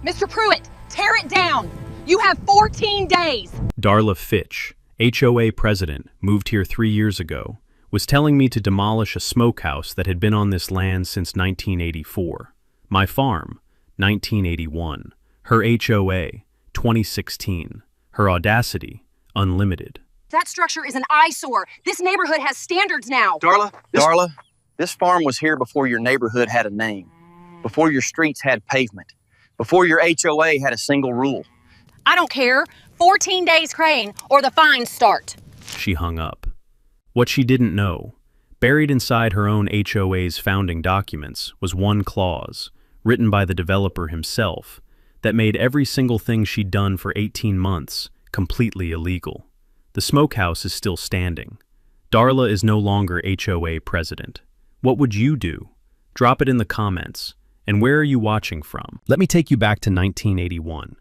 Mr. Pruitt, tear it down. You have 14 days. Darla Fitch, HOA president, moved here 3 years ago, was telling me to demolish a smokehouse that had been on this land since 1984. My farm, 1981. Her HOA, 2016. Her audacity, unlimited. That structure is an eyesore. This neighborhood has standards now. Darla, this farm was here before your neighborhood had a name, before your streets had pavement, before your HOA had a single rule. I don't care. 14 days, Crane, or the fines start. She hung up. What she didn't know, buried inside her own HOA's founding documents, was one clause, written by the developer himself, that made every single thing she'd done for 18 months completely illegal. The smokehouse is still standing. Darla is no longer HOA president. What would you do? Drop it in the comments. And where are you watching from? Let me take you back to 1981.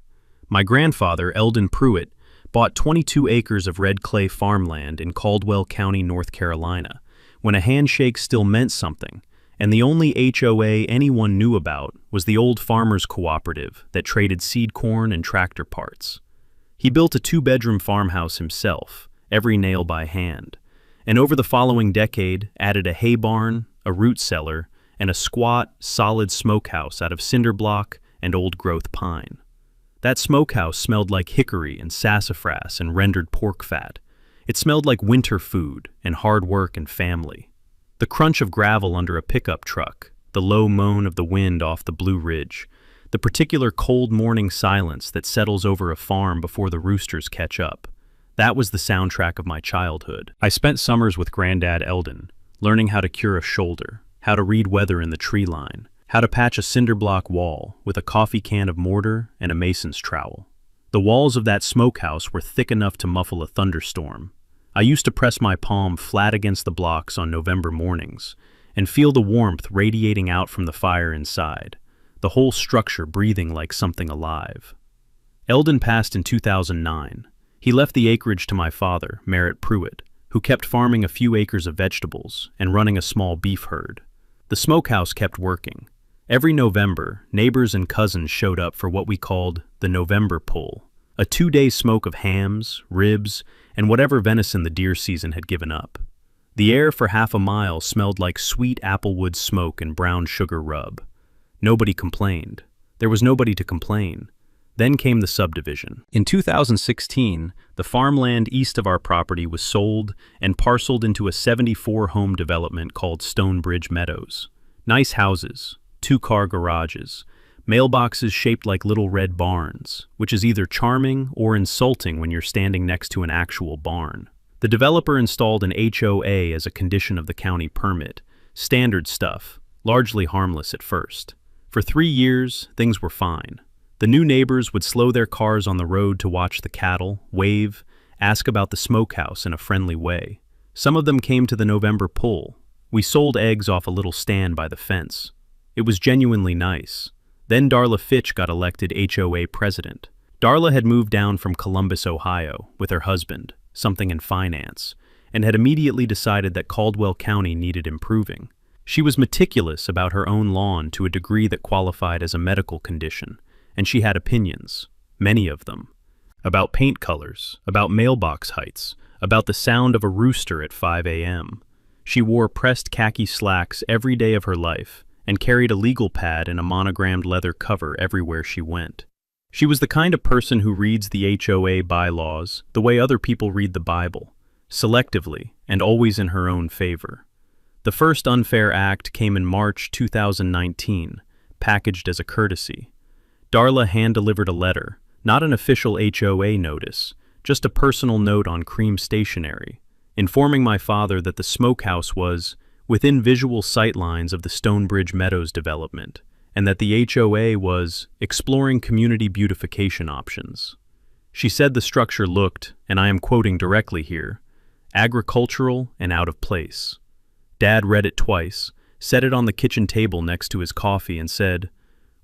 My grandfather, Eldon Pruitt, bought 22 acres of red clay farmland in Caldwell County, North Carolina, when a handshake still meant something, and the only HOA anyone knew about was the old farmers cooperative that traded seed corn and tractor parts. He built a 2-bedroom farmhouse himself, every nail by hand, and over the following decade added a hay barn, a root cellar, and a squat, solid smokehouse out of cinder block and old-growth pine. That smokehouse smelled like hickory and sassafras and rendered pork fat. It smelled like winter food and hard work and family. The crunch of gravel under a pickup truck, the low moan of the wind off the Blue Ridge, the particular cold morning silence that settles over a farm before the roosters catch up. That was the soundtrack of my childhood. I spent summers with Granddad Eldon, learning how to cure a shoulder, how to read weather in the tree line, how to patch a cinder block wall with a coffee can of mortar and a mason's trowel. The walls of that smokehouse were thick enough to muffle a thunderstorm. I used to press my palm flat against the blocks on November mornings and feel the warmth radiating out from the fire inside, the whole structure breathing like something alive. Eldon passed in 2009. He left the acreage to my father, Merritt Pruitt, who kept farming a few acres of vegetables and running a small beef herd. The smokehouse kept working. Every November, neighbors and cousins showed up for what we called the November pull, a 2-day smoke of hams, ribs, and whatever venison the deer season had given up. The air for half a mile smelled like sweet applewood smoke and brown sugar rub. Nobody complained. There was nobody to complain. Then came the subdivision. In 2016, the farmland east of our property was sold and parceled into a 74-home development called Stonebridge Meadows. Nice houses, 2-car garages, mailboxes shaped like little red barns, which is either charming or insulting when you're standing next to an actual barn. The developer installed an HOA as a condition of the county permit, standard stuff, largely harmless at first. For 3 years, things were fine. The new neighbors would slow their cars on the road to watch the cattle, wave, ask about the smokehouse in a friendly way. Some of them came to the November pull. We sold eggs off a little stand by the fence. It was genuinely nice. Then Darla Fitch got elected HOA president. Darla had moved down from Columbus, Ohio, with her husband, something in finance, and had immediately decided that Caldwell County needed improving. She was meticulous about her own lawn to a degree that qualified as a medical condition, and she had opinions, many of them, about paint colors, about mailbox heights, about the sound of a rooster at 5 a.m. She wore pressed khaki slacks every day of her life and carried a legal pad and a monogrammed leather cover everywhere she went. She was the kind of person who reads the HOA bylaws the way other people read the Bible, selectively and always in her own favor. The first unfair act came in March 2019, packaged as a courtesy. Darla hand-delivered a letter, not an official HOA notice, just a personal note on cream stationery, informing my father that the smokehouse was within visual sightlines of the Stonebridge Meadows development, and that the HOA was exploring community beautification options. She said the structure looked, and I am quoting directly here, agricultural and out of place. Dad read it twice, set it on the kitchen table next to his coffee, and said,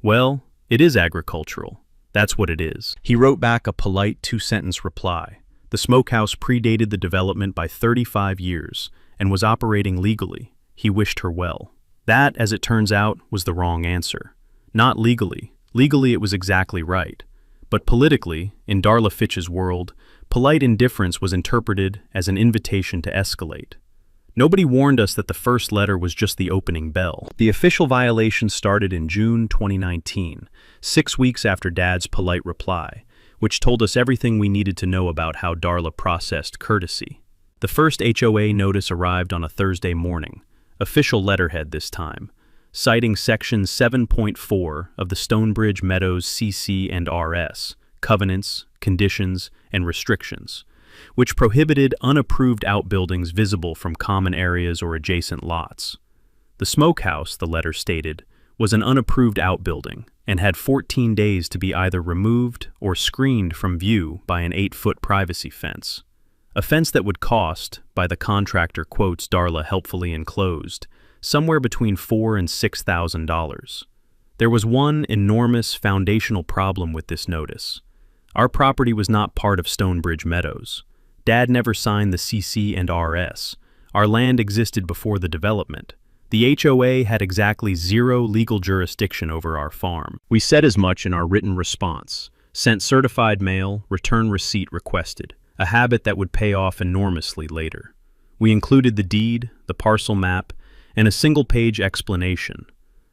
"Well, it is agricultural. That's what it is." He wrote back a polite 2-sentence reply. The smokehouse predated the development by 35 years and was operating legally. He wished her well. That, as it turns out, was the wrong answer. Not legally, Legally, it was exactly right. But politically, in Darla Fitch's world, polite indifference was interpreted as an invitation to escalate. Nobody warned us that the first letter was just the opening bell. The official violation started in June 2019, 6 weeks after Dad's polite reply, which told us everything we needed to know about how Darla processed courtesy. The first HOA notice arrived on a Thursday morning, official letterhead this time, citing Section 7.4 of the Stonebridge Meadows CC and RS, Covenants, Conditions, and Restrictions, which prohibited unapproved outbuildings visible from common areas or adjacent lots. The Smokehouse, the letter stated, was an unapproved outbuilding and had 14 days to be either removed or screened from view by an 8-foot privacy fence. A fence that would cost, by the contractor quotes Darla helpfully enclosed, somewhere between $4,000 and $6,000. There was one enormous foundational problem with this notice. Our property was not part of Stonebridge Meadows. Dad never signed the CC and RS. Our land existed before the development. The HOA had exactly zero legal jurisdiction over our farm. We said as much in our written response, sent certified mail, return receipt requested, a habit that would pay off enormously later. We included the deed, the parcel map, and a single-page explanation.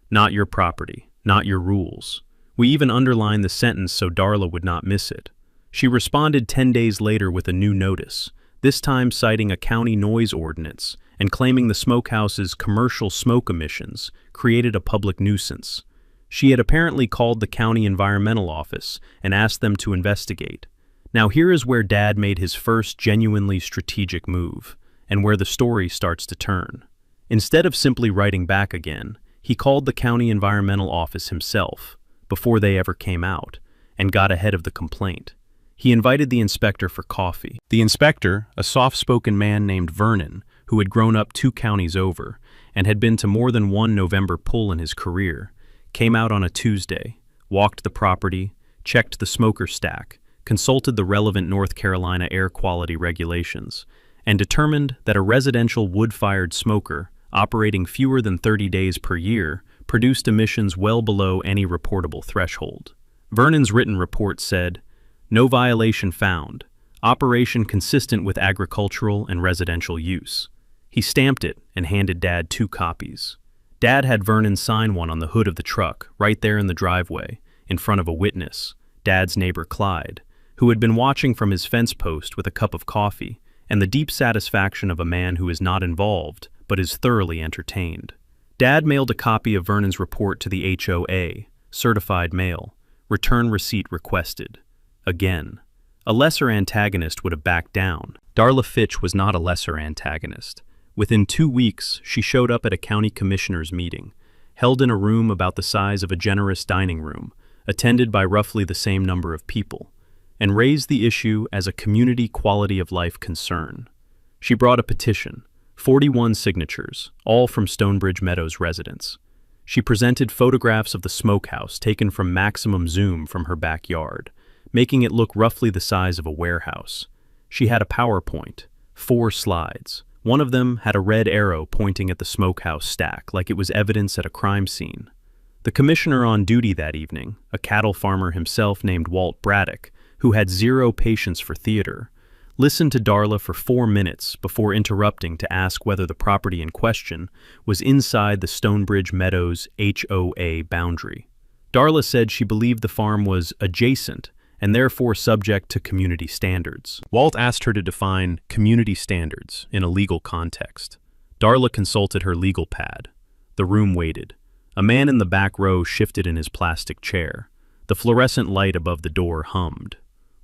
Not your property, not your rules. We even underlined the sentence so Darla would not miss it. She responded 10 days later with a new notice, this time citing a county noise ordinance and claiming the Smokehouse's commercial smoke emissions created a public nuisance. She had apparently called the county environmental office and asked them to investigate. Now here is where Dad made his first genuinely strategic move, and where the story starts to turn. Instead of simply writing back again, he called the county environmental office himself, before they ever came out, and got ahead of the complaint. He invited the inspector for coffee. The inspector, a soft-spoken man named Vernon, who had grown up 2 counties over and had been to more than one November pull in his career, came out on a Tuesday, walked the property, checked the smoker stack, consulted the relevant North Carolina air quality regulations, and determined that a residential wood-fired smoker operating fewer than 30 days per year produced emissions well below any reportable threshold. Vernon's written report said, "No violation found. Operation consistent with agricultural and residential use." He stamped it and handed Dad 2 copies. Dad had Vernon sign one on the hood of the truck, right there in the driveway, in front of a witness, Dad's neighbor Clyde, who had been watching from his fence post with a cup of coffee and the deep satisfaction of a man who is not involved but is thoroughly entertained. Dad mailed a copy of Vernon's report to the HOA, certified mail, return receipt requested. Again, a lesser antagonist would have backed down. Darla Fitch was not a lesser antagonist. Within 2 weeks, she showed up at a county commissioners' meeting, held in a room about the size of a generous dining room, attended by roughly the same number of people, and raised the issue as a community quality of life concern. She brought a petition, 41 signatures, all from Stonebridge Meadows residents. She presented photographs of the Smokehouse taken from maximum zoom from her backyard, making it look roughly the size of a warehouse. She had a PowerPoint, 4 slides. One of them had a red arrow pointing at the Smokehouse stack like it was evidence at a crime scene. The commissioner on duty that evening, a cattle farmer himself named Walt Braddock, who had zero patience for theater, listened to Darla for 4 minutes before interrupting to ask whether the property in question was inside the Stonebridge Meadows HOA boundary. Darla said she believed the farm was adjacent and therefore subject to community standards. Walt asked her to define community standards in a legal context. Darla consulted her legal pad. The room waited. A man in the back row shifted in his plastic chair. The fluorescent light above the door hummed.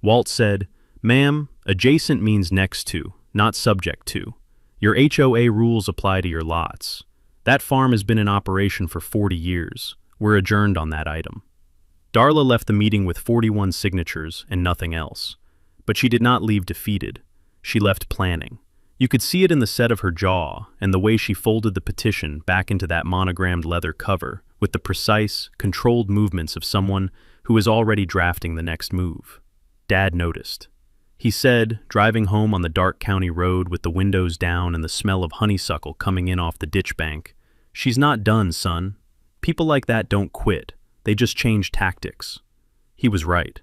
Walt said, "Ma'am, adjacent means next to, not subject to. Your HOA rules apply to your lots. That farm has been in operation for 40 years. We're adjourned on that item." Darla left the meeting with 41 signatures and nothing else. But she did not leave defeated. She left planning. You could see it in the set of her jaw and the way she folded the petition back into that monogrammed leather cover with the precise, controlled movements of someone who is already drafting the next move. Dad noticed. He said, driving home on the dark county road with the windows down and the smell of honeysuckle coming in off the ditch bank, "She's not done, son. People like that don't quit. They just changed tactics. He was right.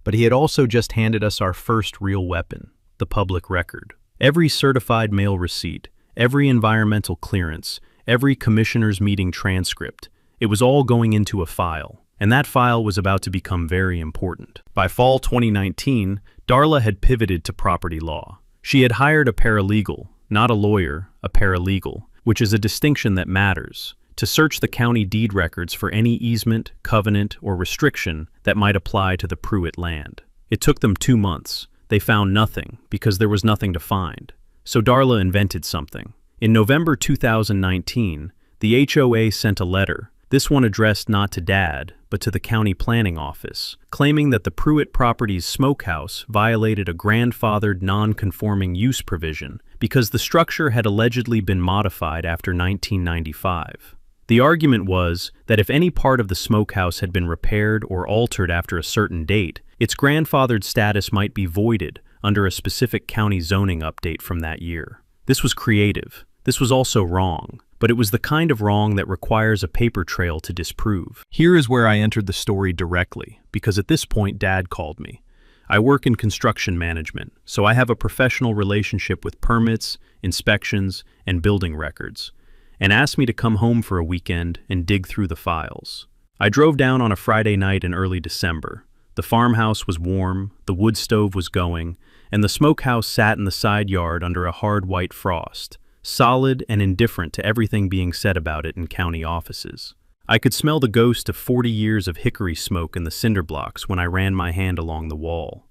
But he had also just handed us our first real weapon, the public record. Every certified mail receipt, every environmental clearance, every commissioner's meeting transcript, it was all going into a file. And that file was about to become very important. By fall 2019, Darla had pivoted to property law. She had hired a paralegal, not a lawyer, a paralegal, which is a distinction that matters, to search the county deed records for any easement, covenant, or restriction that might apply to the Pruitt land. It took them 2 months. They found nothing because there was nothing to find. So Darla invented something. In November 2019, the HOA sent a letter, this one addressed not to Dad, but to the county planning office, claiming that the Pruitt property's Smokehouse violated a grandfathered non-conforming use provision because the structure had allegedly been modified after 1995. The argument was that if any part of the Smokehouse had been repaired or altered after a certain date, its grandfathered status might be voided under a specific county zoning update from that year. This was creative. This was also wrong. But it was the kind of wrong that requires a paper trail to disprove. Here is where I entered the story directly, because at this point Dad called me. I work in construction management, so I have a professional relationship with permits, inspections, and building records, and asked me to come home for a weekend and dig through the files. I drove down on a Friday night in early December. The farmhouse was warm, the wood stove was going, and the smokehouse sat in the side yard under a hard white frost, solid and indifferent to everything being said about it in county offices. I could smell the ghost of 40 years of hickory smoke in the cinder blocks when I ran my hand along the wall.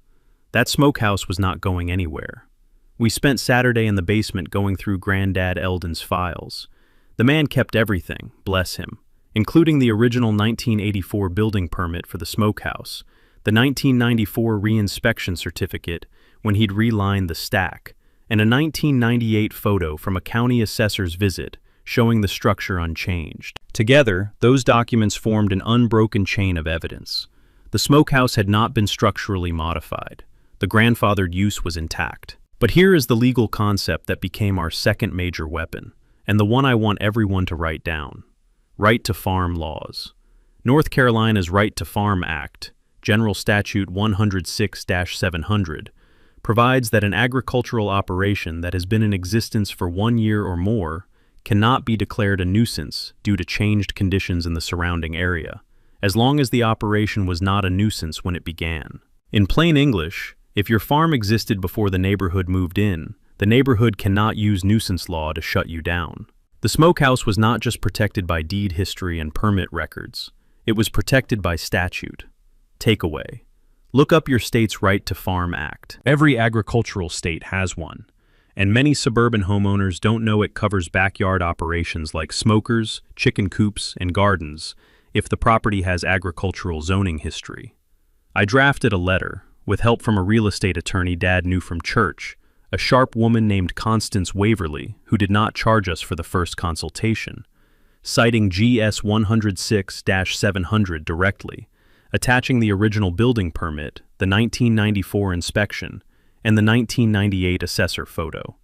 That smokehouse was not going anywhere. We spent Saturday in the basement going through Granddad Eldon's files. The man kept everything, bless him, including the original 1984 building permit for the smokehouse, the 1994 re-inspection certificate when he'd relined the stack, and a 1998 photo from a county assessor's visit showing the structure unchanged. Together, those documents formed an unbroken chain of evidence. The smokehouse had not been structurally modified. The grandfathered use was intact. But here is the legal concept that became our second major weapon, and the one I want everyone to write down. Right to farm laws. North Carolina's Right to Farm Act, General Statute 106-700, provides that an agricultural operation that has been in existence for 1 year or more cannot be declared a nuisance due to changed conditions in the surrounding area, as long as the operation was not a nuisance when it began. In plain English, if your farm existed before the neighborhood moved in, the neighborhood cannot use nuisance law to shut you down. The smokehouse was not just protected by deed history and permit records, it was protected by statute. Takeaway. Look up your state's Right to Farm Act. Every agricultural state has one, and many suburban homeowners don't know it covers backyard operations like smokers, chicken coops, and gardens if the property has agricultural zoning history. I drafted a letter, with help from a real estate attorney Dad knew from church, a sharp woman named Constance Waverly who did not charge us for the first consultation, citing GS 106-700 directly, attaching the original building permit, the 1994 inspection, and the 1998 assessor photo.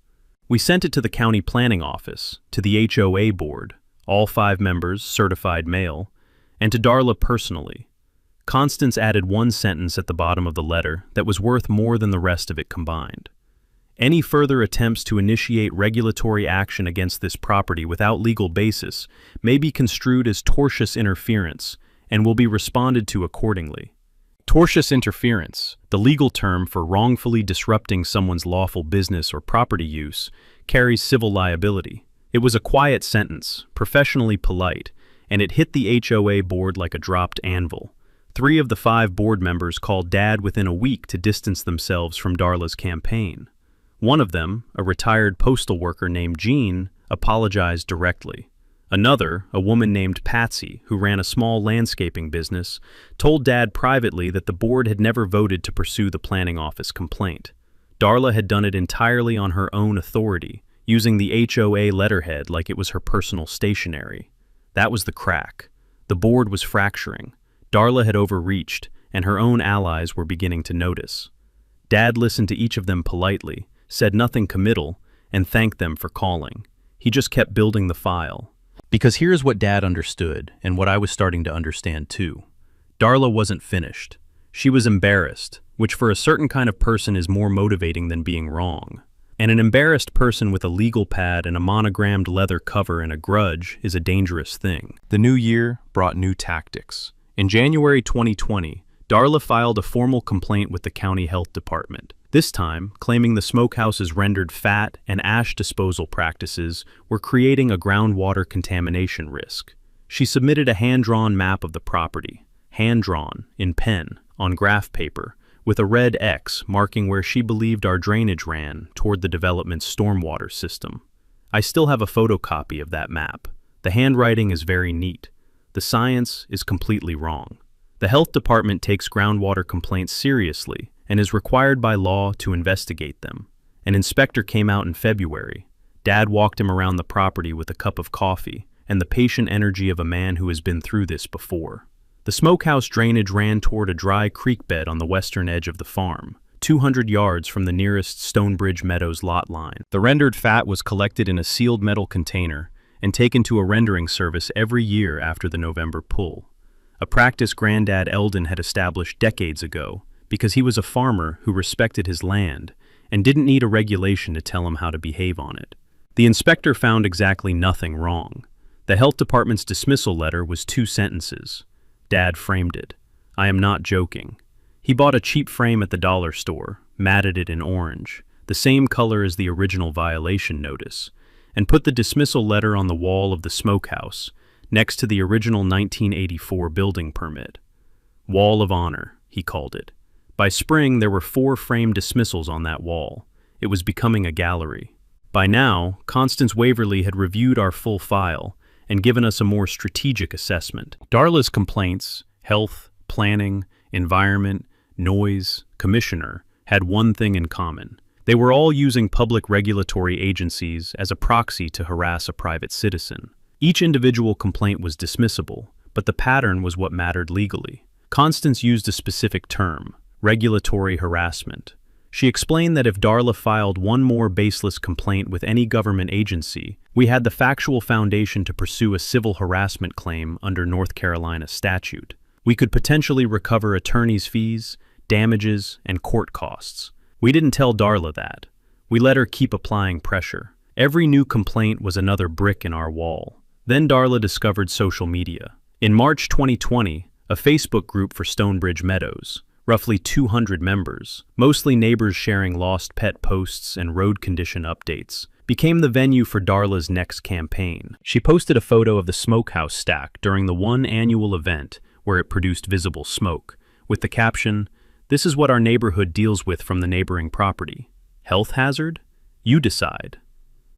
We sent it to the county planning office, to the HOA board, all 5 members, certified mail, and to Darla personally. Constance added one sentence at the bottom of the letter that was worth more than the rest of it combined. Any further attempts to initiate regulatory action against this property without legal basis may be construed as tortious interference and will be responded to accordingly. Tortious interference, the legal term for wrongfully disrupting someone's lawful business or property use, carries civil liability. It was a quiet sentence, professionally polite, and it hit the HOA board like a dropped anvil. 3 of the 5 board members called Dad within a week to distance themselves from Darla's campaign. One of them, a retired postal worker named Jean, apologized directly. Another, a woman named Patsy, who ran a small landscaping business, told Dad privately that the board had never voted to pursue the planning office complaint. Darla had done it entirely on her own authority, using the HOA letterhead like it was her personal stationery. That was the crack. The board was fracturing. Darla had overreached, and her own allies were beginning to notice. Dad listened to each of them politely, said nothing committal, and thanked them for calling. He just kept building the file. Because here's what Dad understood, and what I was starting to understand too. Darla wasn't finished. She was embarrassed, which for a certain kind of person is more motivating than being wrong. And an embarrassed person with a legal pad and a monogrammed leather cover and a grudge is a dangerous thing. The new year brought new tactics. In January 2020, Darla filed a formal complaint with the county health department. This time, claiming the Smokehouse's rendered fat and ash disposal practices were creating a groundwater contamination risk. She submitted a hand-drawn map of the property, hand-drawn, in pen, on graph paper, with a red X marking where she believed our drainage ran toward the development's stormwater system. I still have a photocopy of that map. The handwriting is very neat. The science is completely wrong. The health department takes groundwater complaints seriously and is required by law to investigate them. An inspector came out in February. Dad walked him around the property with a cup of coffee and the patient energy of a man who has been through this before. The Smokehouse drainage ran toward a dry creek bed on the western edge of the farm, 200 yards from the nearest Stonebridge Meadows lot line. The rendered fat was collected in a sealed metal container and taken to a rendering service every year after the November pull, a practice Granddad Eldon had established decades ago because he was a farmer who respected his land and didn't need a regulation to tell him how to behave on it. The inspector found exactly nothing wrong. The health department's dismissal letter was 2 sentences. Dad framed it. I am not joking. He bought a cheap frame at the dollar store, matted it in orange, the same color as the original violation notice, and put the dismissal letter on the wall of the Smokehouse, next to the original 1984 building permit. Wall of Honor, he called it. By spring, there were 4 framed dismissals on that wall. It was becoming a gallery. By now, Constance Waverly had reviewed our full file and given us a more strategic assessment. Darla's complaints, health, planning, environment, noise, commissioner, had one thing in common. They were all using public regulatory agencies as a proxy to harass a private citizen. Each individual complaint was dismissible, but the pattern was what mattered legally. Constance used a specific term, regulatory harassment. She explained that if Darla filed one more baseless complaint with any government agency, we had the factual foundation to pursue a civil harassment claim under North Carolina statute. We could potentially recover attorney's fees, damages, and court costs. We didn't tell Darla that. We let her keep applying pressure. Every new complaint was another brick in our wall. Then Darla discovered social media. In March 2020, a Facebook group for Stonebridge Meadows, roughly 200 members, mostly neighbors sharing lost pet posts and road condition updates, became the venue for Darla's next campaign. She posted a photo of the Smokehouse stack during the one annual event where it produced visible smoke, with the caption, "This is what our neighborhood deals with from the neighboring property. Health hazard? You decide."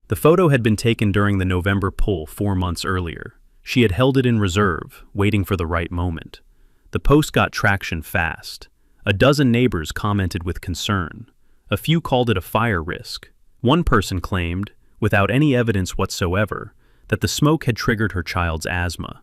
The photo had been taken during the November pull 4 months earlier. She had held it in reserve, waiting for the right moment. The post got traction fast. A dozen neighbors commented with concern. A few called it a fire risk. One person claimed, without any evidence whatsoever, that the smoke had triggered her child's asthma.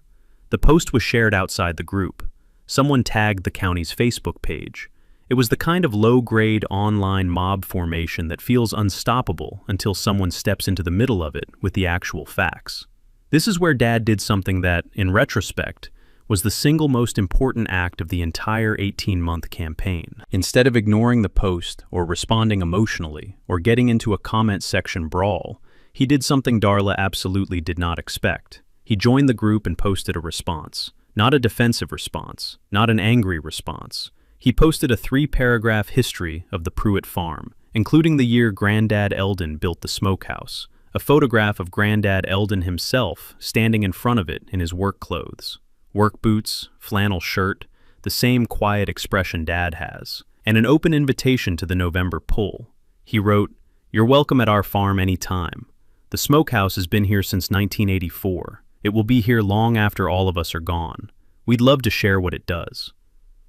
The post was shared outside the group. Someone tagged the county's Facebook page. It was the kind of low-grade online mob formation that feels unstoppable until someone steps into the middle of it with the actual facts. This is where Dad did something that, in retrospect, was the single most important act of the entire 18-month campaign. Instead of ignoring the post or responding emotionally or getting into a comment section brawl, he did something Darla absolutely did not expect. He joined the group and posted a response. Not a defensive response, not an angry response. He posted a 3-paragraph history of the Pruitt farm, including the year Granddad Eldon built the Smokehouse, a photograph of Granddad Eldon himself standing in front of it in his work clothes. Work boots, flannel shirt, the same quiet expression Dad has, and an open invitation to the November pull. He wrote, "You're welcome at our farm any time. The Smokehouse has been here since 1984. It will be here long after all of us are gone. We'd love to share what it does."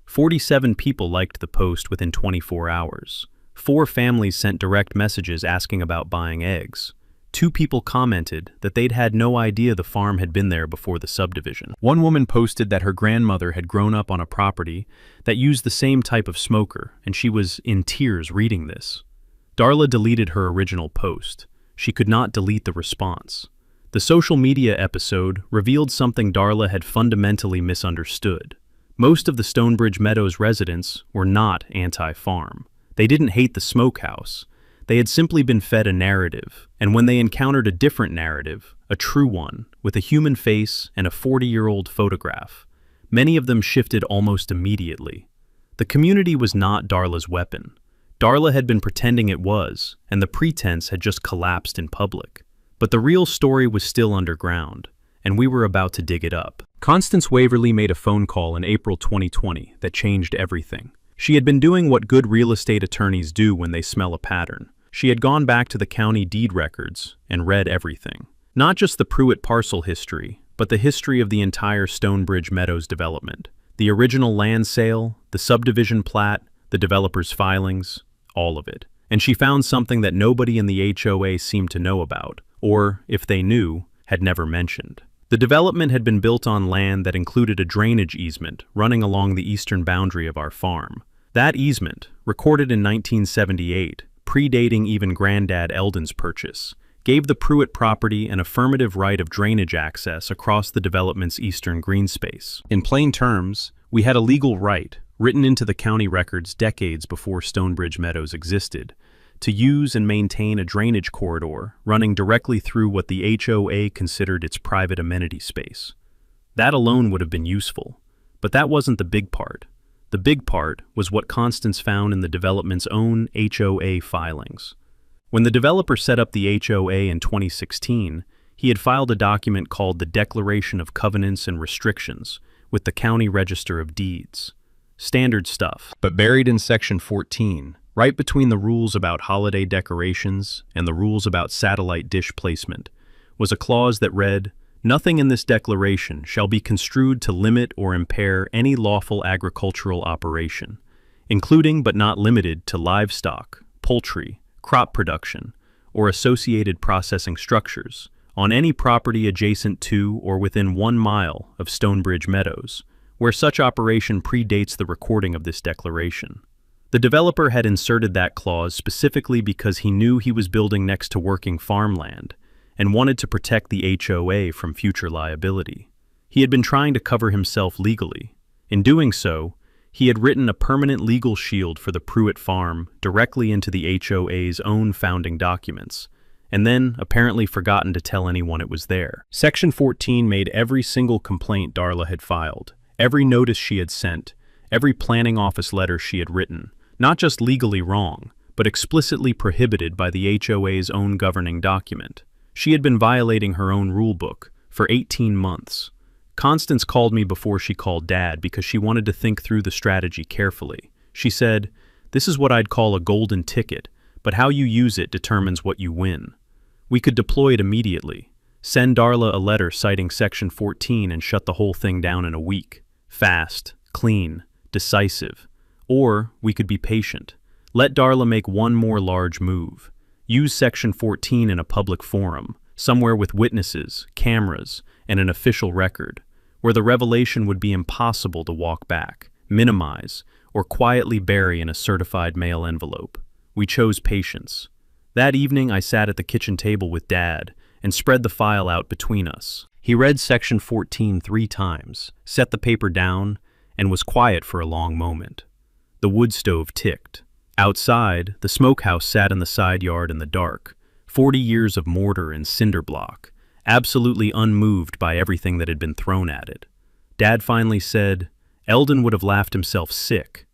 47 people liked the post within 24 hours. 4 families sent direct messages asking about buying eggs. 2 people commented that they'd had no idea the farm had been there before the subdivision. One woman posted that her grandmother had grown up on a property that used the same type of smoker, and she was in tears reading this. Darla deleted her original post. She could not delete the response. The social media episode revealed something Darla had fundamentally misunderstood. Most of the Stonebridge Meadows residents were not anti-farm. They didn't hate the Smokehouse. They had simply been fed a narrative, and when they encountered a different narrative, a true one, with a human face and a 40-year-old photograph, many of them shifted almost immediately. The community was not Darla's weapon. Darla had been pretending it was, and the pretense had just collapsed in public. But the real story was still underground, and we were about to dig it up. Constance Waverly made a phone call in April 2020 that changed everything. She had been doing what good real estate attorneys do when they smell a pattern. She had gone back to the county deed records and read everything. Not just the Pruitt parcel history, but the history of the entire Stonebridge Meadows development. The original land sale, the subdivision plat, the developer's filings, all of it. And she found something that nobody in the HOA seemed to know about, or, if they knew, had never mentioned. The development had been built on land that included a drainage easement running along the eastern boundary of our farm. That easement, recorded in 1978, predating even Granddad Eldon's purchase, gave the Pruitt property an affirmative right of drainage access across the development's eastern green space. In plain terms, we had a legal right, written into the county records decades before Stonebridge Meadows existed, to use and maintain a drainage corridor running directly through what the HOA considered its private amenity space. That alone would have been useful, but that wasn't the big part. The big part was what Constance found in the development's own HOA filings. When the developer set up the HOA in 2016, he had filed a document called the Declaration of Covenants and Restrictions with the County Register of Deeds. Standard stuff. But buried in Section 14, right between the rules about holiday decorations and the rules about satellite dish placement, was a clause that read, "Nothing in this declaration shall be construed to limit or impair any lawful agricultural operation, including but not limited to livestock, poultry, crop production, or associated processing structures, on any property adjacent to or within 1 mile of Stonebridge Meadows, where such operation predates the recording of this declaration." The developer had inserted that clause specifically because he knew he was building next to working farmland and wanted to protect the HOA from future liability. He had been trying to cover himself legally. In doing so, he had written a permanent legal shield for the Pruitt farm directly into the HOA's own founding documents, and then apparently forgotten to tell anyone it was there. Section 14 made every single complaint Darla had filed, every notice she had sent, every planning office letter she had written, not just legally wrong, but explicitly prohibited by the HOA's own governing document. She had been violating her own rulebook for 18 months. Constance called me before she called Dad because she wanted to think through the strategy carefully. She said, "This is what I'd call a golden ticket, but how you use it determines what you win." We could deploy it immediately, send Darla a letter citing Section 14 and shut the whole thing down in a week. Fast, clean, decisive. Or we could be patient. Let Darla make one more large move. Use Section 14 in a public forum, somewhere with witnesses, cameras, and an official record, where the revelation would be impossible to walk back, minimize, or quietly bury in a certified mail envelope. We chose patience. That evening I sat at the kitchen table with Dad and spread the file out between us. He read Section 14 3 times, set the paper down, and was quiet for a long moment. The wood stove ticked. Outside, the smokehouse sat in the side yard in the dark, 40 years of mortar and cinder block, absolutely unmoved by everything that had been thrown at it. Dad finally said, "Eldon would have laughed himself sick."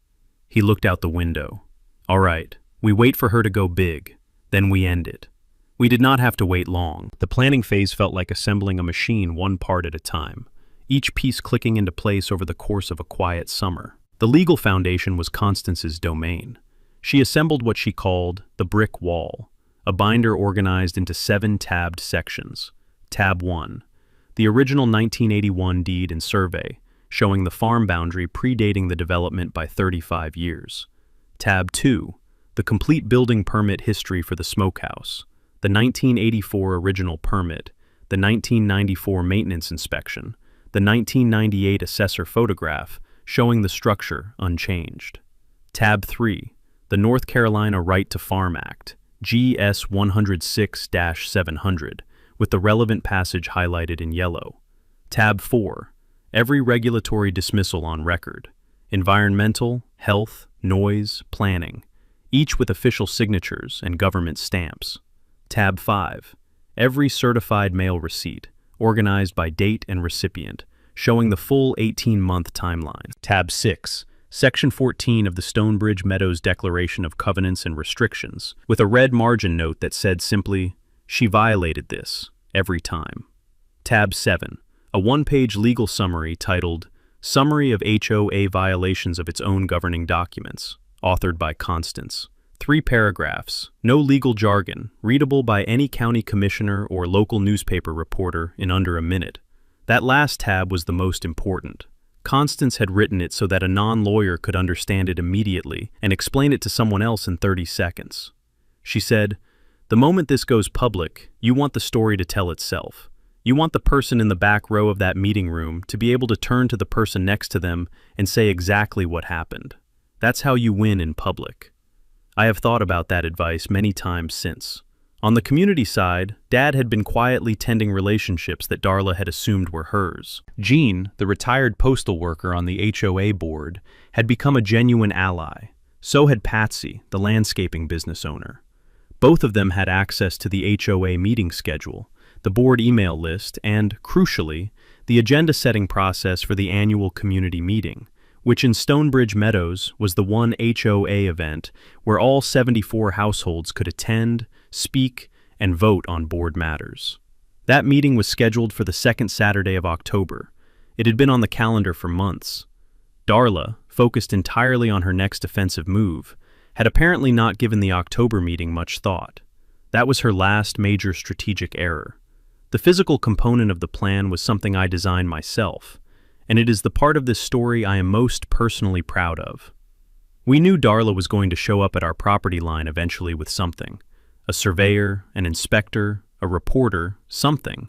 He looked out the window. "All right, we wait for her to go big, then we end it." We did not have to wait long. The planning phase felt like assembling a machine one part at a time, each piece clicking into place over the course of a quiet summer. The legal foundation was Constance's domain. She assembled what she called the brick wall, a binder organized into 7 tabbed sections. Tab 1, the original 1981 deed and survey, showing the farm boundary predating the development by 35 years. Tab 2, the complete building permit history for the smokehouse, the 1984 original permit, the 1994 maintenance inspection, the 1998 assessor photograph showing the structure unchanged. Tab 3, the North Carolina Right to Farm Act, GS 106-700, with the relevant passage highlighted in yellow. Tab 4, every regulatory dismissal on record, environmental, health, noise, planning, each with official signatures and government stamps. Tab 5. Every certified mail receipt, organized by date and recipient, showing the full 18-month timeline. Tab 6. Section 14 of the Stonebridge Meadows Declaration of Covenants and Restrictions, with a red margin note that said simply, "She violated this, every time." Tab 7. A one-page legal summary titled, "Summary of HOA Violations of its Own Governing Documents," authored by Constance. 3 paragraphs, no legal jargon, readable by any county commissioner or local newspaper reporter in under a minute. That last tab was the most important. Constance had written it so that a non-lawyer could understand it immediately and explain it to someone else in 30 seconds. She said, "The moment this goes public, you want the story to tell itself. You want the person in the back row of that meeting room to be able to turn to the person next to them and say exactly what happened. That's how you win in public." I have thought about that advice many times since. On the community side, Dad had been quietly tending relationships that Darla had assumed were hers. Jean, the retired postal worker on the HOA board, had become a genuine ally. So had Patsy, the landscaping business owner. Both of them had access to the HOA meeting schedule, the board email list, and, crucially, the agenda-setting process for the annual community meeting, which in Stonebridge Meadows was the one HOA event where all 74 households could attend, speak, and vote on board matters. That meeting was scheduled for the second Saturday of October. It had been on the calendar for months. Darla, focused entirely on her next offensive move, had apparently not given the October meeting much thought. That was her last major strategic error. The physical component of the plan was something I designed myself, and it is the part of this story I am most personally proud of. We knew Darla was going to show up at our property line eventually with something. A surveyor, an inspector, a reporter, something,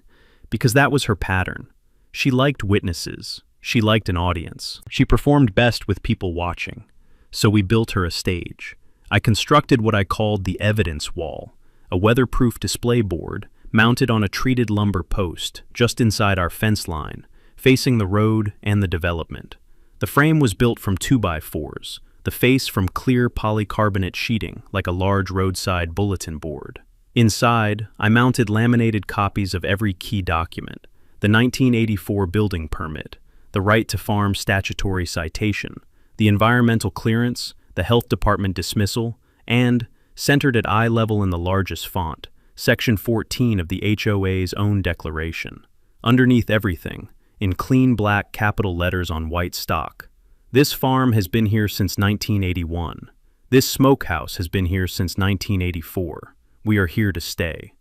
because that was her pattern. She liked witnesses. She liked an audience. She performed best with people watching. So we built her a stage. I constructed what I called the evidence wall, a weatherproof display board mounted on a treated lumber post just inside our fence line, facing the road and the development. The frame was built from 2x4s, the face from clear polycarbonate sheeting like a large roadside bulletin board. Inside, I mounted laminated copies of every key document: the 1984 building permit, the right to farm statutory citation, the environmental clearance, the health department dismissal, and, centered at eye level in the largest font, Section 14 of the HOA's own declaration. Underneath everything, in clean black capital letters on white stock, "This farm has been here since 1981. This smokehouse has been here since 1984. We are here to stay."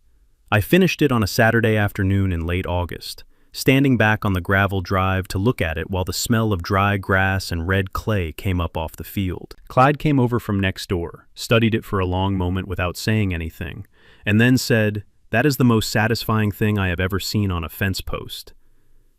I finished it on a Saturday afternoon in late August, standing back on the gravel drive to look at it while the smell of dry grass and red clay came up off the field. Clyde came over from next door, studied it for a long moment without saying anything, and then said, "That is the most satisfying thing I have ever seen on a fence post."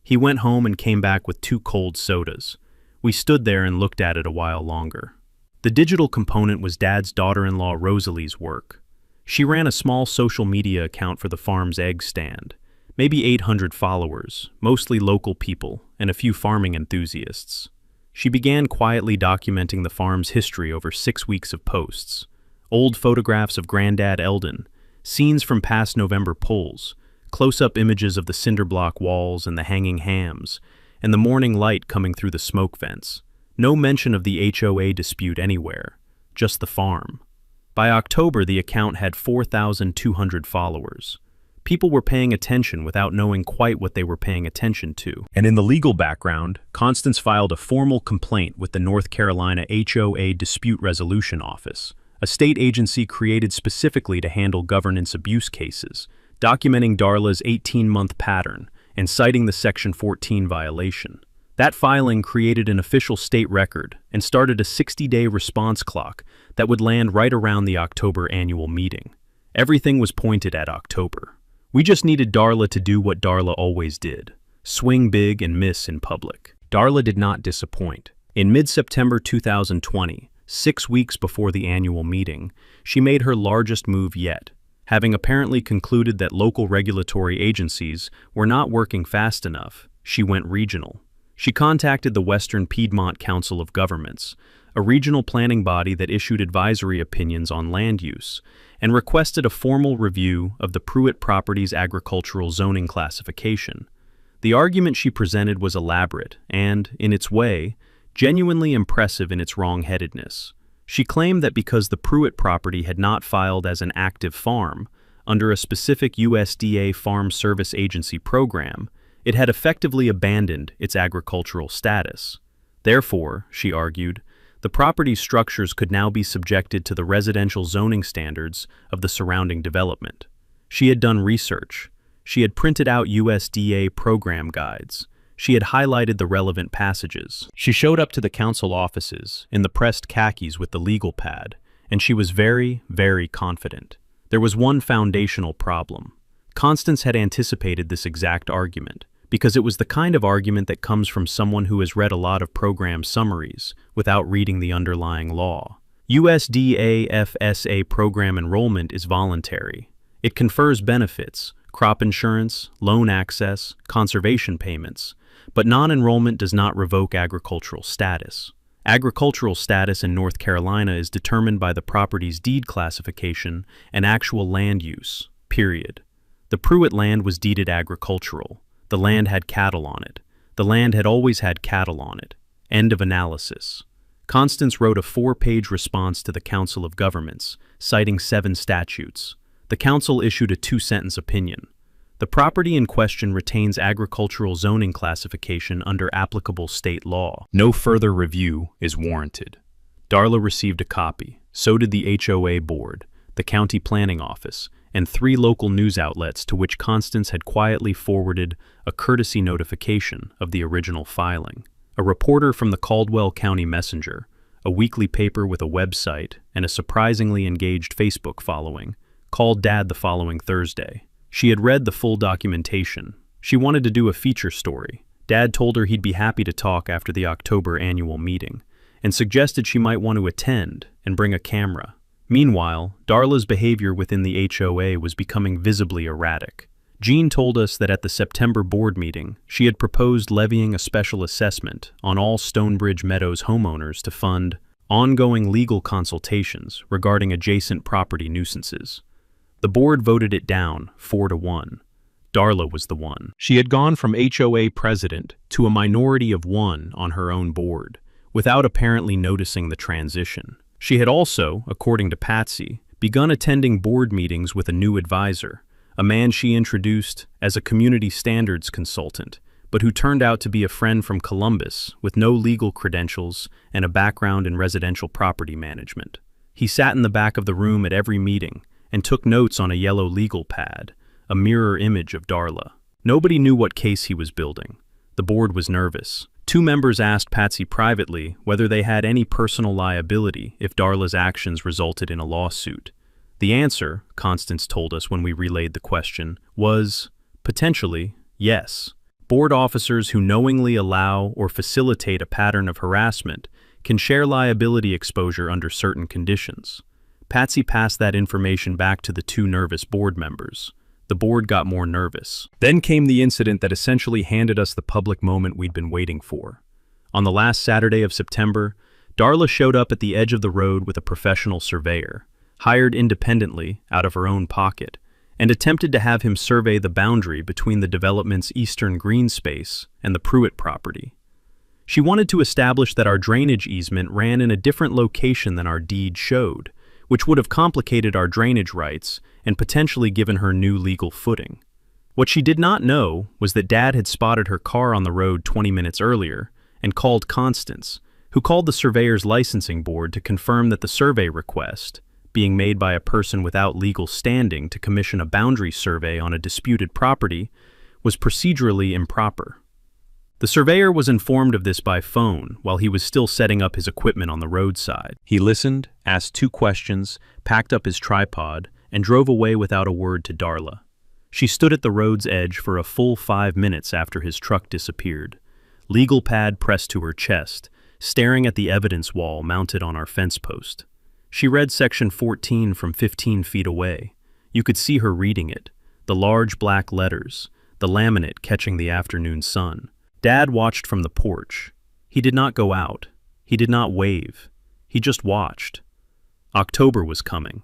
He went home and came back with 2 cold sodas. We stood there and looked at it a while longer. The digital component was Dad's daughter-in-law Rosalie's work. She ran a small social media account for the farm's egg stand. Maybe 800 followers, mostly local people, and a few farming enthusiasts. She began quietly documenting the farm's history over 6 weeks of posts. Old photographs of Granddad Eldon, scenes from past November polls, close-up images of the cinder block walls and the hanging hams, and the morning light coming through the smoke vents. No mention of the HOA dispute anywhere, just the farm. By October, the account had 4,200 followers. People were paying attention without knowing quite what they were paying attention to. And in the legal background, Constance filed a formal complaint with the North Carolina HOA Dispute Resolution Office, a state agency created specifically to handle governance abuse cases, documenting Darla's 18-month pattern and citing the Section 14 violation. That filing created an official state record and started a 60-day response clock that would land right around the October annual meeting. Everything was pointed at October. We just needed Darla to do what Darla always did: swing big and miss in public. Darla did not disappoint. In mid-September 2020, 6 weeks before the annual meeting, she made her largest move yet, having apparently concluded that local regulatory agencies were not working fast enough. She went regional. She contacted the Western Piedmont Council of Governments, a regional planning body that issued advisory opinions on land use, and requested a formal review of the Pruitt Properties agricultural zoning classification. The argument she presented was elaborate and, in its way, genuinely impressive in its wrong-headedness. She claimed that because the Pruitt property had not filed as an active farm under a specific USDA Farm Service Agency program, it had effectively abandoned its agricultural status. Therefore, she argued, the property's structures could now be subjected to the residential zoning standards of the surrounding development. She had done research. She had printed out USDA program guides. She had highlighted the relevant passages. She showed up to the council offices in the pressed khakis with the legal pad, and she was very, very confident. There was one foundational problem. Constance had anticipated this exact argument, because it was the kind of argument that comes from someone who has read a lot of program summaries without reading the underlying law. USDA FSA program enrollment is voluntary. It confers benefits, crop insurance, loan access, conservation payments, but non-enrollment does not revoke agricultural status. Agricultural status in North Carolina is determined by the property's deed classification and actual land use, period. The Pruitt land was deeded agricultural. The land had cattle on it. The land had always had cattle on it. End of analysis. Constance wrote a 4-page response to the Council of Governments, citing 7 statutes. The council issued a 2-sentence opinion. The property in question retains agricultural zoning classification under applicable state law. No further review is warranted. Darla received a copy. So did the HOA board, the county planning office, and 3 local news outlets to which Constance had quietly forwarded a courtesy notification of the original filing. A reporter from the Caldwell County Messenger, a weekly paper with a website and a surprisingly engaged Facebook following, called Dad the following Thursday. She had read the full documentation. She wanted to do a feature story. Dad told her he'd be happy to talk after the October annual meeting, and suggested she might want to attend and bring a camera. Meanwhile, Darla's behavior within the HOA was becoming visibly erratic. Jean told us that at the September board meeting, she had proposed levying a special assessment on all Stonebridge Meadows homeowners to fund ongoing legal consultations regarding adjacent property nuisances. The board voted it down 4-1. Darla was the one. She had gone from HOA president to a minority of 1 on her own board, without apparently noticing the transition. She had also, according to Patsy, begun attending board meetings with a new advisor, a man she introduced as a community standards consultant, but who turned out to be a friend from Columbus with no legal credentials and a background in residential property management. He sat in the back of the room at every meeting and took notes on a yellow legal pad, a mirror image of Darla. Nobody knew what case he was building. The board was nervous. 2 members asked Patsy privately whether they had any personal liability if Darla's actions resulted in a lawsuit. The answer, Constance told us when we relayed the question, was, potentially, yes. Board officers who knowingly allow or facilitate a pattern of harassment can share liability exposure under certain conditions. Patsy passed that information back to the 2 nervous board members. The board got more nervous. Then came the incident that essentially handed us the public moment we'd been waiting for. On the last Saturday of September, Darla showed up at the edge of the road with a professional surveyor, hired independently out of her own pocket, and attempted to have him survey the boundary between the development's eastern green space and the Pruitt property. She wanted to establish that our drainage easement ran in a different location than our deed showed, which would have complicated our drainage rights and potentially given her new legal footing. What she did not know was that Dad had spotted her car on the road 20 minutes earlier and called Constance, who called the surveyor's licensing board to confirm that the survey request, being made by a person without legal standing to commission a boundary survey on a disputed property, was procedurally improper. The surveyor was informed of this by phone while he was still setting up his equipment on the roadside. He listened, asked 2 questions, packed up his tripod, and drove away without a word to Darla. She stood at the road's edge for a full 5 minutes after his truck disappeared, legal pad pressed to her chest, staring at the evidence wall mounted on our fence post. She read section 14 from 15 feet away. You could see her reading it, the large black letters, the laminate catching the afternoon sun. Dad watched from the porch. He did not go out. He did not wave. He just watched. October was coming.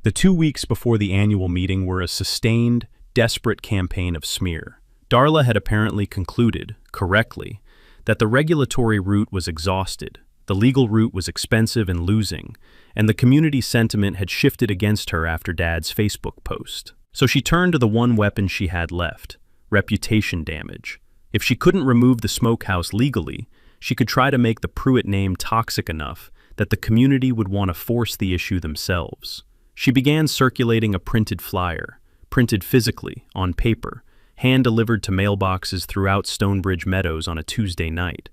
The 2 weeks before the annual meeting were a sustained, desperate campaign of smear. Darla had apparently concluded, correctly, that the regulatory route was exhausted, the legal route was expensive and losing, and the community sentiment had shifted against her after Dad's Facebook post. So she turned to the one weapon she had left: reputation damage. If she couldn't remove the Smokehouse legally, she could try to make the Pruitt name toxic enough that the community would want to force the issue themselves. She began circulating a printed flyer, printed physically, on paper, hand-delivered to mailboxes throughout Stonebridge Meadows on a Tuesday night,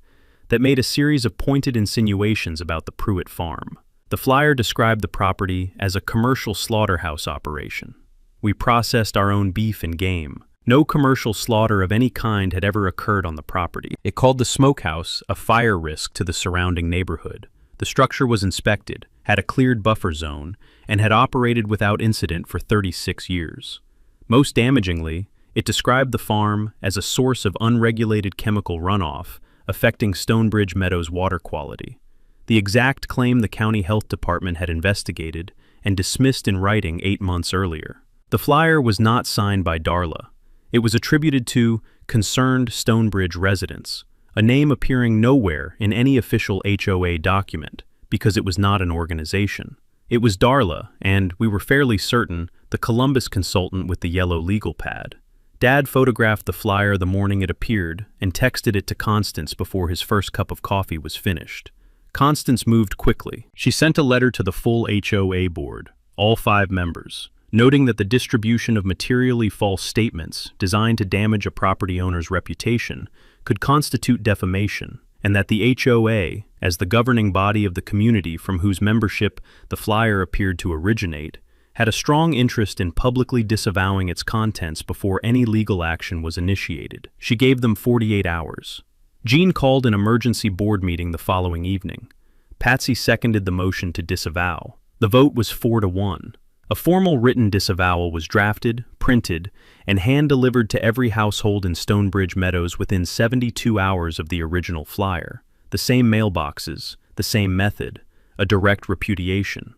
that made a series of pointed insinuations about the Pruitt farm. The flyer described the property as a commercial slaughterhouse operation. We processed our own beef and game. No commercial slaughter of any kind had ever occurred on the property. It called the Smokehouse a fire risk to the surrounding neighborhood. The structure was inspected, had a cleared buffer zone, and had operated without incident for 36 years. Most damagingly, it described the farm as a source of unregulated chemical runoff affecting Stonebridge Meadows' water quality. The exact claim the county health department had investigated and dismissed in writing 8 months earlier. The flyer was not signed by Darla. It was attributed to concerned Stonebridge residents, a name appearing nowhere in any official HOA document because it was not an organization. It was Darla, and we were fairly certain, the Columbus consultant with the yellow legal pad. Dad photographed the flyer the morning it appeared and texted it to Constance before his first cup of coffee was finished. Constance moved quickly. She sent a letter to the full HOA board, all 5 members, noting that the distribution of materially false statements designed to damage a property owner's reputation could constitute defamation, and that the HOA, as the governing body of the community from whose membership the flyer appeared to originate, had a strong interest in publicly disavowing its contents before any legal action was initiated. She gave them 48 hours. Jean called an emergency board meeting the following evening. Patsy seconded the motion to disavow. The vote was 4-1. A formal written disavowal was drafted, printed, and hand-delivered to every household in Stonebridge Meadows within 72 hours of the original flyer. The same mailboxes, the same method, a direct repudiation.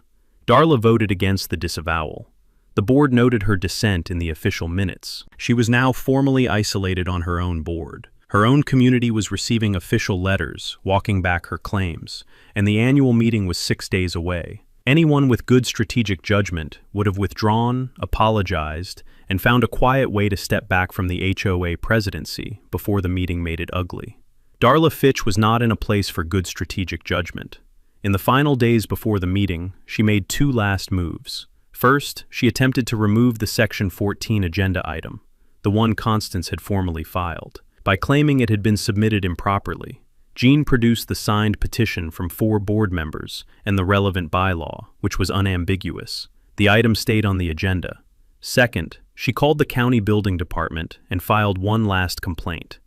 Darla voted against the disavowal. The board noted her dissent in the official minutes. She was now formally isolated on her own board. Her own community was receiving official letters, walking back her claims, and the annual meeting was 6 days away. Anyone with good strategic judgment would have withdrawn, apologized, and found a quiet way to step back from the HOA presidency before the meeting made it ugly. Darla Fitch was not in a place for good strategic judgment. In the final days before the meeting, she made 2 last moves. First, she attempted to remove the Section 14 agenda item, the one Constance had formally filed. By claiming it had been submitted improperly, Jean produced the signed petition from 4 board members and the relevant bylaw, which was unambiguous. The item stayed on the agenda. Second, she called the county building department and filed one last complaint.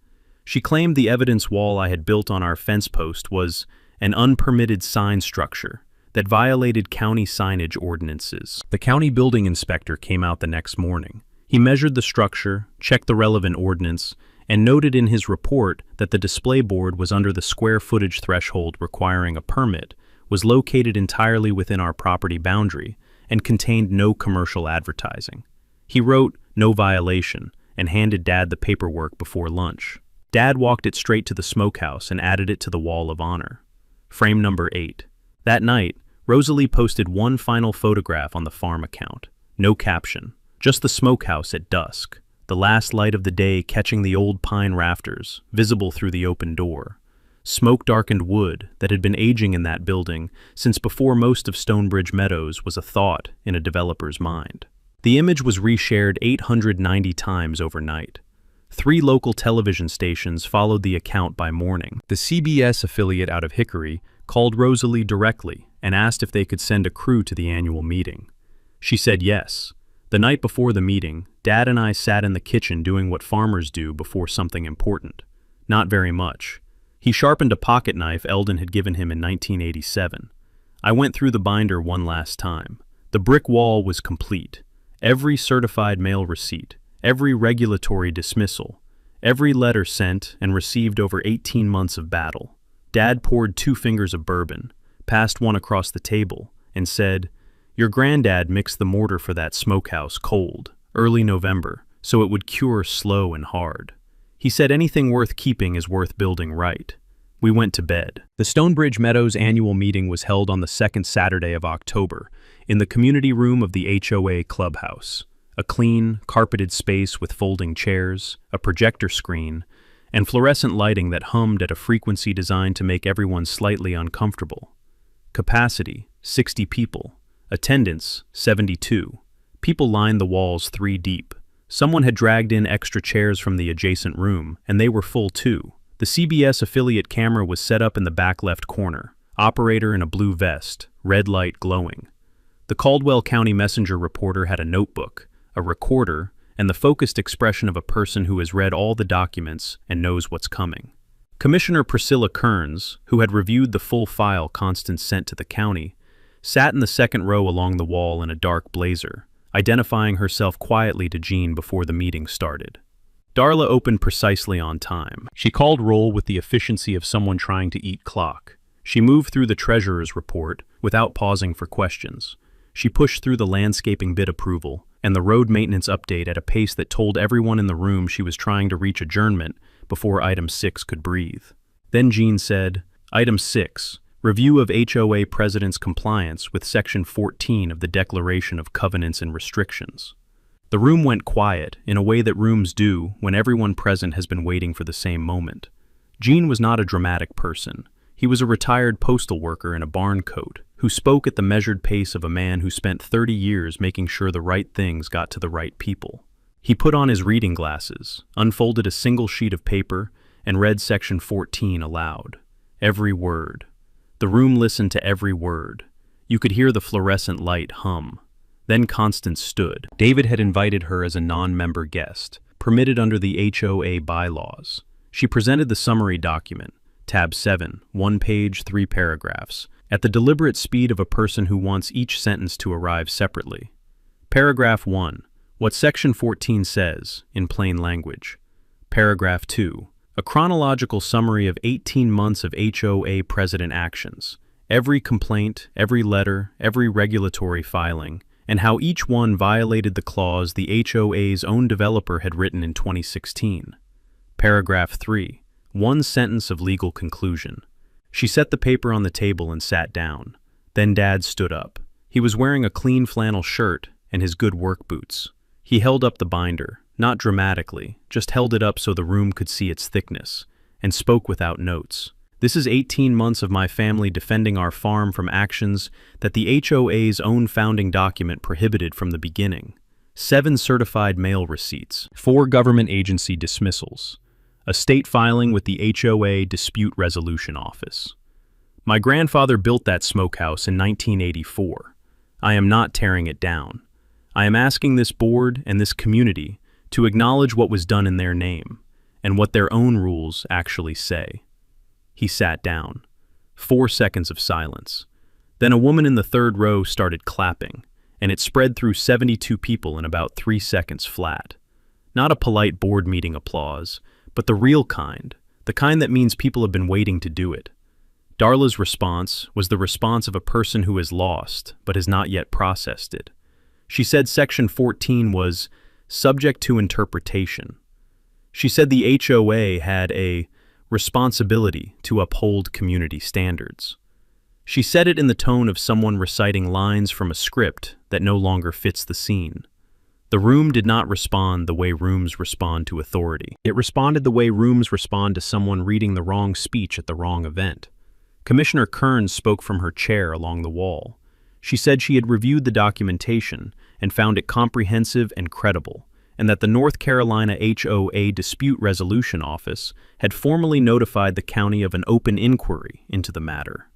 She claimed the evidence wall I had built on our fence post was an unpermitted sign structure that violated county signage ordinances. The county building inspector came out the next morning. He measured the structure, checked the relevant ordinance, and noted in his report that the display board was under the square footage threshold requiring a permit, was located entirely within our property boundary, and contained no commercial advertising. He wrote, "No violation," and handed Dad the paperwork before lunch. Dad walked it straight to the Smokehouse and added it to the wall of honor. Frame number 8. That night, Rosalie posted one final photograph on the farm account. No caption, just the Smokehouse at dusk, the last light of the day catching the old pine rafters, visible through the open door. Smoke-darkened wood that had been aging in that building since before most of Stonebridge Meadows was a thought in a developer's mind. The image was reshared 890 times overnight. 3 local television stations followed the account by morning. The CBS affiliate out of Hickory called Rosalie directly and asked if they could send a crew to the annual meeting. She said yes. The night before the meeting, Dad and I sat in the kitchen doing what farmers do before something important. Not very much. He sharpened a pocket knife Eldon had given him in 1987. I went through the binder one last time. The brick wall was complete. Every certified mail receipt, every regulatory dismissal, Every letter sent and received over 18 months of battle. Dad poured 2 fingers of bourbon, passed one across the table, and said, "Your granddad mixed the mortar for that smokehouse cold, early November, so it would cure slow and hard. He said anything worth keeping is worth building right." We went to bed. The Stonebridge Meadows annual meeting was held on the second Saturday of October in the community room of the HOA clubhouse. A clean, carpeted space with folding chairs, a projector screen, and fluorescent lighting that hummed at a frequency designed to make everyone slightly uncomfortable. Capacity, 60 people. Attendance, 72. People lined the walls 3 deep. Someone had dragged in extra chairs from the adjacent room, and they were full too. The CBS affiliate camera was set up in the back left corner. Operator in a blue vest, red light glowing. The Caldwell County Messenger reporter had a notebook, a recorder, and the focused expression of a person who has read all the documents and knows what's coming. Commissioner Priscilla Kearns, who had reviewed the full file Constance sent to the county, sat in the second row along the wall in a dark blazer, identifying herself quietly to Jean before the meeting started. Darla opened precisely on time. She called roll with the efficiency of someone trying to eat clock. She moved through the treasurer's report without pausing for questions. She pushed through the landscaping bid approval and the road maintenance update at a pace that told everyone in the room she was trying to reach adjournment before Item 6 could breathe. Then Jean said, "Item 6, review of HOA President's compliance with Section 14 of the Declaration of Covenants and Restrictions." The room went quiet, in a way that rooms do when everyone present has been waiting for the same moment. Jean was not a dramatic person. He was a retired postal worker in a barn coat, who spoke at the measured pace of a man who spent 30 years making sure the right things got to the right people. He put on his reading glasses, unfolded a single sheet of paper, and read Section 14 aloud. Every word. The room listened to every word. You could hear the fluorescent light hum. Then Constance stood. David had invited her as a non-member guest, permitted under the HOA bylaws. She presented the summary document, tab 7, 1 page, 3 paragraphs, at the deliberate speed of a person who wants each sentence to arrive separately. Paragraph 1, what Section 14 says, in plain language. Paragraph 2, a chronological summary of 18 months of HOA president actions, every complaint, every letter, every regulatory filing, and how each one violated the clause the HOA's own developer had written in 2016. Paragraph 3, 1 sentence of legal conclusion. She set the paper on the table and sat down. Then Dad stood up. He was wearing a clean flannel shirt and his good work boots. He held up the binder, not dramatically, just held it up so the room could see its thickness, and spoke without notes. "This is 18 months of my family defending our farm from actions that the HOA's own founding document prohibited from the beginning. 7 certified mail receipts, 4 government agency dismissals, a state filing with the HOA Dispute Resolution Office. My grandfather built that smokehouse in 1984. I am not tearing it down. I am asking this board and this community to acknowledge what was done in their name and what their own rules actually say." He sat down. 4 seconds of silence. Then a woman in the third row started clapping, and it spread through 72 people in about 3 seconds flat. Not a polite board meeting applause, but the real kind, the kind that means people have been waiting to do it. Darla's response was the response of a person who has lost, but has not yet processed it. She said Section 14 was subject to interpretation. She said the HOA had a responsibility to uphold community standards. She said it in the tone of someone reciting lines from a script that no longer fits the scene. The room did not respond the way rooms respond to authority. It responded the way rooms respond to someone reading the wrong speech at the wrong event. Commissioner Kearns spoke from her chair along the wall. She said she had reviewed the documentation and found it comprehensive and credible, and that the North Carolina HOA Dispute Resolution Office had formally notified the county of an open inquiry into the matter.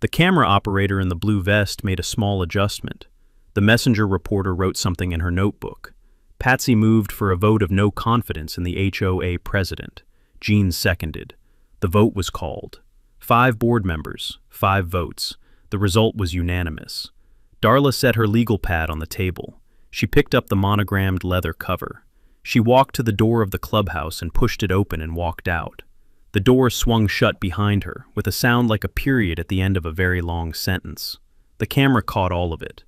The camera operator in the blue vest made a small adjustment. The messenger reporter wrote something in her notebook. Patsy moved for a vote of no confidence in the HOA president. Jean seconded. The vote was called. 5 board members, 5 votes. The result was unanimous. Darla set her legal pad on the table. She picked up the monogrammed leather cover. She walked to the door of the clubhouse and pushed it open and walked out. The door swung shut behind her, with a sound like a period at the end of a very long sentence. The camera caught all of it.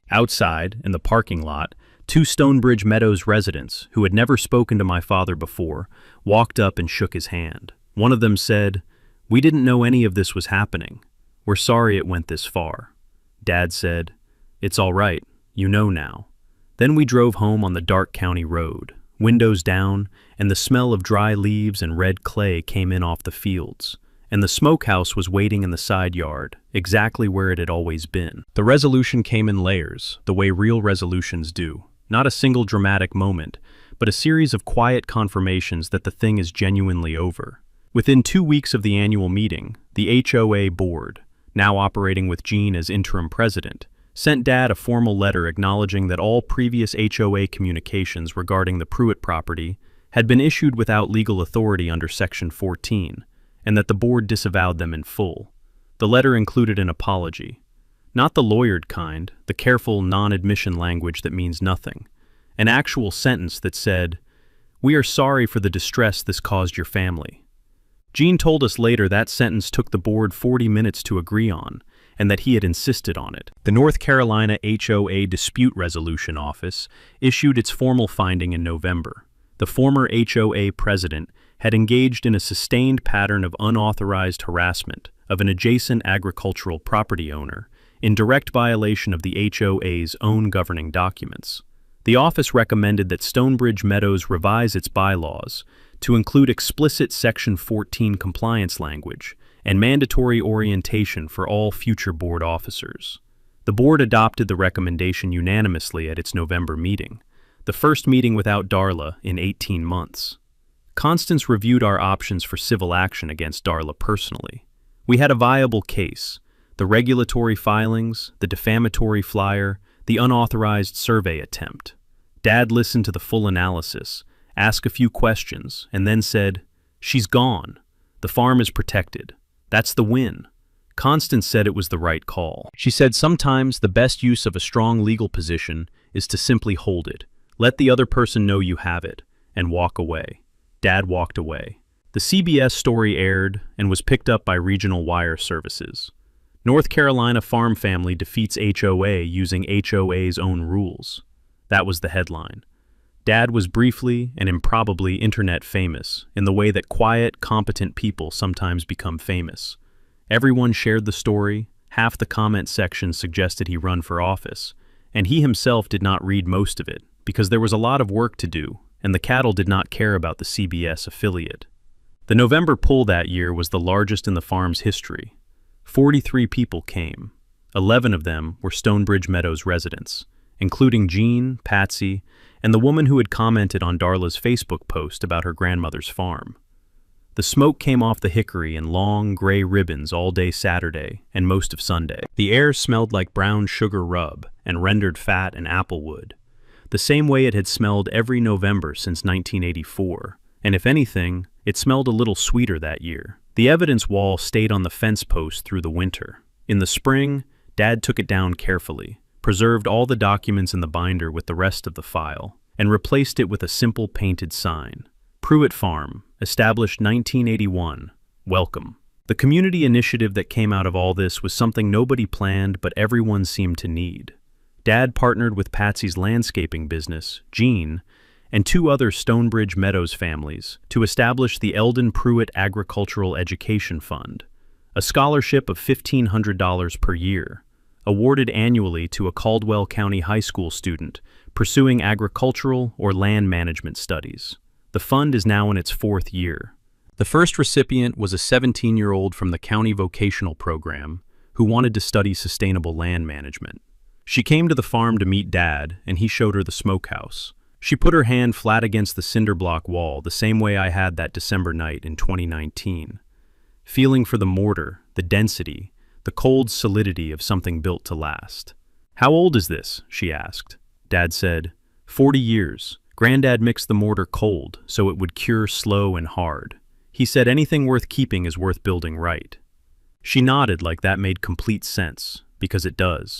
Outside, in the parking lot, 2 Stonebridge Meadows residents, who had never spoken to my father before, walked up and shook his hand. One of them said, "We didn't know any of this was happening. We're sorry it went this far." Dad said, "It's all right. You know now." Then we drove home on the dark county road, windows down, and the smell of dry leaves and red clay came in off the fields. And the smokehouse was waiting in the side yard, exactly where it had always been. The resolution came in layers, the way real resolutions do. Not a single dramatic moment, but a series of quiet confirmations that the thing is genuinely over. Within 2 weeks of the annual meeting, the HOA board, now operating with Jean as interim president, sent Dad a formal letter acknowledging that all previous HOA communications regarding the Pruitt property had been issued without legal authority under Section 14, and that the board disavowed them in full. The letter included an apology. Not the lawyered kind, the careful non-admission language that means nothing. An actual sentence that said, "We are sorry for the distress this caused your family." Jean told us later that sentence took the board 40 minutes to agree on, and that he had insisted on it. The North Carolina HOA Dispute Resolution Office issued its formal finding in November. The former HOA president had engaged in a sustained pattern of unauthorized harassment of an adjacent agricultural property owner in direct violation of the HOA's own governing documents. The office recommended that Stonebridge Meadows revise its bylaws to include explicit Section 14 compliance language and mandatory orientation for all future board officers. The board adopted the recommendation unanimously at its November meeting, the first meeting without Darla in 18 months. Constance reviewed our options for civil action against Darla personally. We had a viable case: the regulatory filings, the defamatory flyer, the unauthorized survey attempt. Dad listened to the full analysis, asked a few questions, and then said, "She's gone. The farm is protected. That's the win." Constance said it was the right call. She said sometimes the best use of a strong legal position is to simply hold it, let the other person know you have it, and walk away. Dad walked away. The CBS story aired and was picked up by Regional Wire Services. North Carolina farm family defeats HOA using HOA's own rules. That was the headline. Dad was briefly and improbably internet famous in the way that quiet, competent people sometimes become famous. Everyone shared the story, half the comment section suggested he run for office, and he himself did not read most of it because there was a lot of work to do, and the cattle did not care about the CBS affiliate. The November poll that year was the largest in the farm's history. 43 people came. 11 of them were Stonebridge Meadows residents, including Jean, Patsy, and the woman who had commented on Darla's Facebook post about her grandmother's farm. The smoke came off the hickory in long, gray ribbons all day Saturday and most of Sunday. The air smelled like brown sugar rub and rendered fat and applewood, the same way it had smelled every November since 1984, and if anything, it smelled a little sweeter that year. The evidence wall stayed on the fence post through the winter. In the spring, Dad took it down carefully, preserved all the documents in the binder with the rest of the file, and replaced it with a simple painted sign. Pruitt Farm, established 1981, welcome. The community initiative that came out of all this was something nobody planned but everyone seemed to need. Dad partnered with Patsy's landscaping business, Jean, and 2 other Stonebridge Meadows families to establish the Eldon Pruitt Agricultural Education Fund, a scholarship of $1,500 per year, awarded annually to a Caldwell County High School student pursuing agricultural or land management studies. The fund is now in its 4th year. The first recipient was a 17-year-old from the county vocational program who wanted to study sustainable land management. She came to the farm to meet Dad, and he showed her the smokehouse. She put her hand flat against the cinder block wall the same way I had that December night in 2019, feeling for the mortar, the density, the cold solidity of something built to last. "How old is this?" she asked. Dad said, 40 years. Granddad mixed the mortar cold so it would cure slow and hard. He said anything worth keeping is worth building right. She nodded like that made complete sense, because it does.